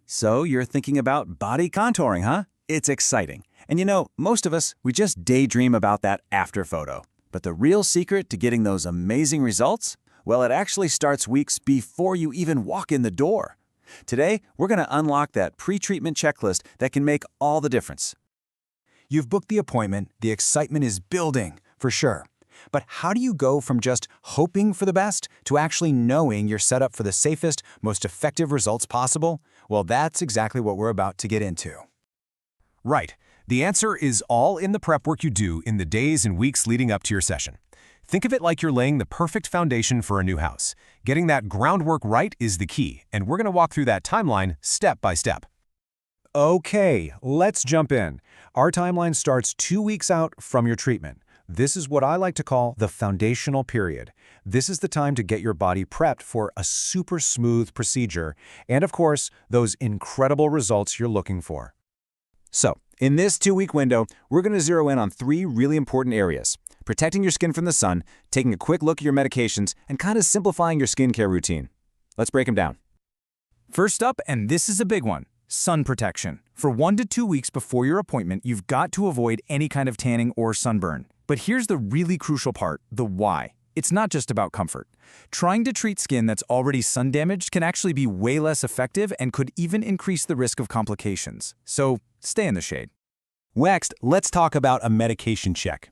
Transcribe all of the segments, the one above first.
So you're thinking about body contouring, huh? It's exciting. And you know, most of us, we just daydream about that after photo. But the real secret to getting those amazing results? Well, it actually starts weeks before you even walk in the door. Today, we're going to unlock that pre-treatment checklist that can make all the difference. You've booked the appointment, the excitement is building, for sure. But how do you go from just hoping for the best to actually knowing you're set up for the safest, most effective results possible? Well, that's exactly what we're about to get into. Right. The answer is all in the prep work you do in the days and weeks leading up to your session. Think of it like you're laying the perfect foundation for a new house. Getting that groundwork right is the key, and we're going to walk through that timeline step by step. Okay, let's jump in. Our timeline starts 2 weeks out from your treatment. This is what I like to call the foundational period. This is the time to get your body prepped for a super smooth procedure and, of course, those incredible results you're looking for. So, in this 2-week window, we're going to zero in on 3 really important areas: protecting your skin from the sun, taking a quick look at your medications, and kind of simplifying your skincare routine. Let's break them down. First up, and this is a big one, sun protection. For 1 to 2 weeks before your appointment, you've got to avoid any kind of tanning or sunburn. But here's the really crucial part, the why. It's not just about comfort. Trying to treat skin that's already sun damaged can actually be way less effective and could even increase the risk of complications. So stay in the shade. Next, let's talk about a medication check.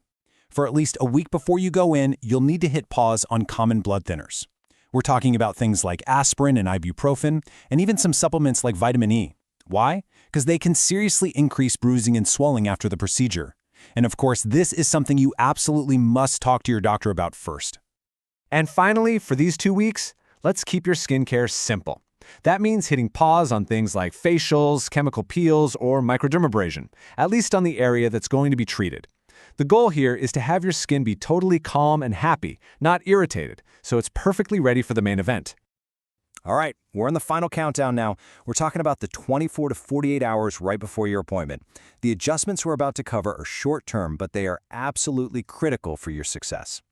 For at least a week before you go in, you'll need to hit pause on common blood thinners. We're talking about things like aspirin and ibuprofen, and even some supplements like vitamin E. Why? Because they can seriously increase bruising and swelling after the procedure. And of course, this is something you absolutely must talk to your doctor about first. And finally, for these 2 weeks, let's keep your skincare simple. That means hitting pause on things like facials, chemical peels, or microdermabrasion, at least on the area that's going to be treated. The goal here is to have your skin be totally calm and happy, not irritated, so it's perfectly ready for the main event. All right, we're in the final countdown now. We're talking about the 24 to 48 hours right before your appointment. The adjustments we're about to cover are short-term, but they are absolutely critical for your success.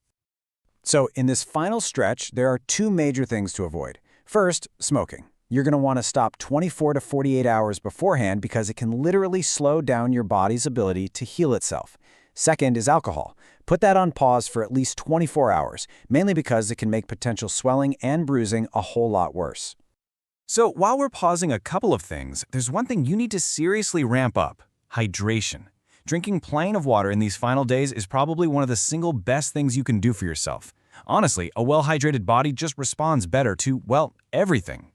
So in this final stretch, there are 2 major things to avoid. First, smoking. You're going to want to stop 24 to 48 hours beforehand because it can literally slow down your body's ability to heal itself. Second is alcohol. Put that on pause for at least 24 hours, mainly because it can make potential swelling and bruising a whole lot worse. So while we're pausing a couple of things, there's one thing you need to seriously ramp up: hydration. Drinking plenty of water in these final days is probably one of the single best things you can do for yourself. Honestly, a well-hydrated body just responds better to, well, everything.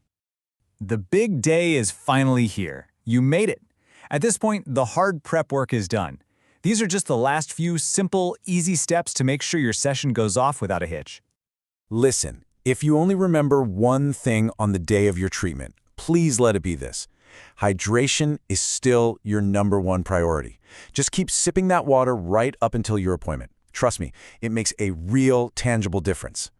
The big day is finally here. You made it. At this point, the hard prep work is done. These are just the last few simple, easy steps to make sure your session goes off without a hitch. Listen, if you only remember one thing on the day of your treatment, please let it be this: hydration is still your #1 priority. Just keep sipping that water right up until your appointment. Trust me, it makes a real, tangible difference.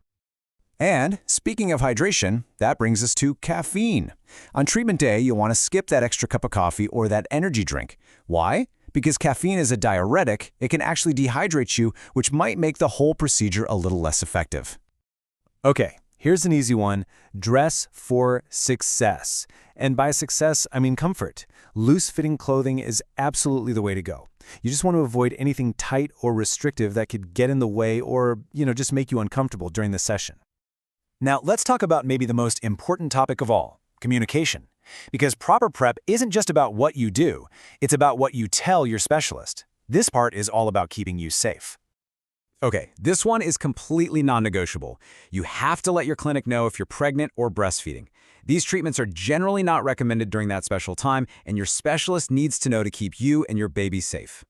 And speaking of hydration, that brings us to caffeine. On treatment day, you'll want to skip that extra cup of coffee or that energy drink. Why? Because caffeine is a diuretic. It can actually dehydrate you, which might make the whole procedure a little less effective. Okay, here's an easy one. Dress for success. And by success, I mean comfort. Loose-fitting clothing is absolutely the way to go. You just want to avoid anything tight or restrictive that could get in the way or, just make you uncomfortable during the session. Now, let's talk about maybe the most important topic of all: communication. Because proper prep isn't just about what you do, it's about what you tell your specialist. This part is all about keeping you safe. Okay, this one is completely non-negotiable. You have to let your clinic know if you're pregnant or breastfeeding. These treatments are generally not recommended during that special time, and your specialist needs to know to keep you and your baby safe.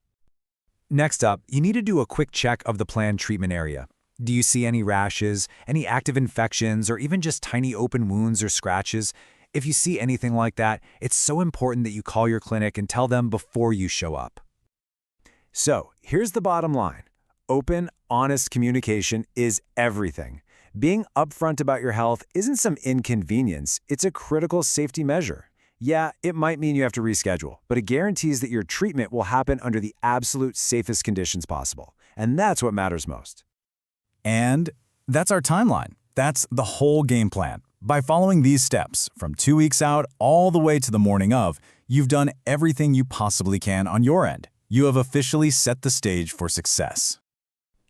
Next up, you need to do a quick check of the planned treatment area. Do you see any rashes, any active infections, or even just tiny open wounds or scratches? If you see anything like that, it's so important that you call your clinic and tell them before you show up. So, here's the bottom line. Open, honest communication is everything. Being upfront about your health isn't some inconvenience, it's a critical safety measure. Yeah, it might mean you have to reschedule, but it guarantees that your treatment will happen under the absolute safest conditions possible. And that's what matters most. And that's our timeline. That's the whole game plan. By following these steps, from 2 weeks out all the way to the morning of, you've done everything you possibly can on your end. You have officially set the stage for success.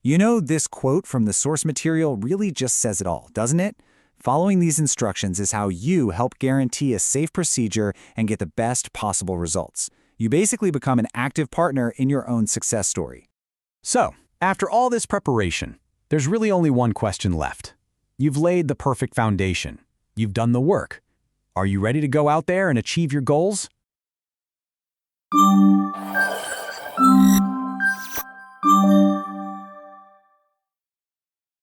You know, this quote from the source material really just says it all, doesn't it? Following these instructions is how you help guarantee a safe procedure and get the best possible results. You basically become an active partner in your own success story. So, after all this preparation, there's really only one question left. You've laid the perfect foundation. You've done the work. Are you ready to go out there and achieve your goals?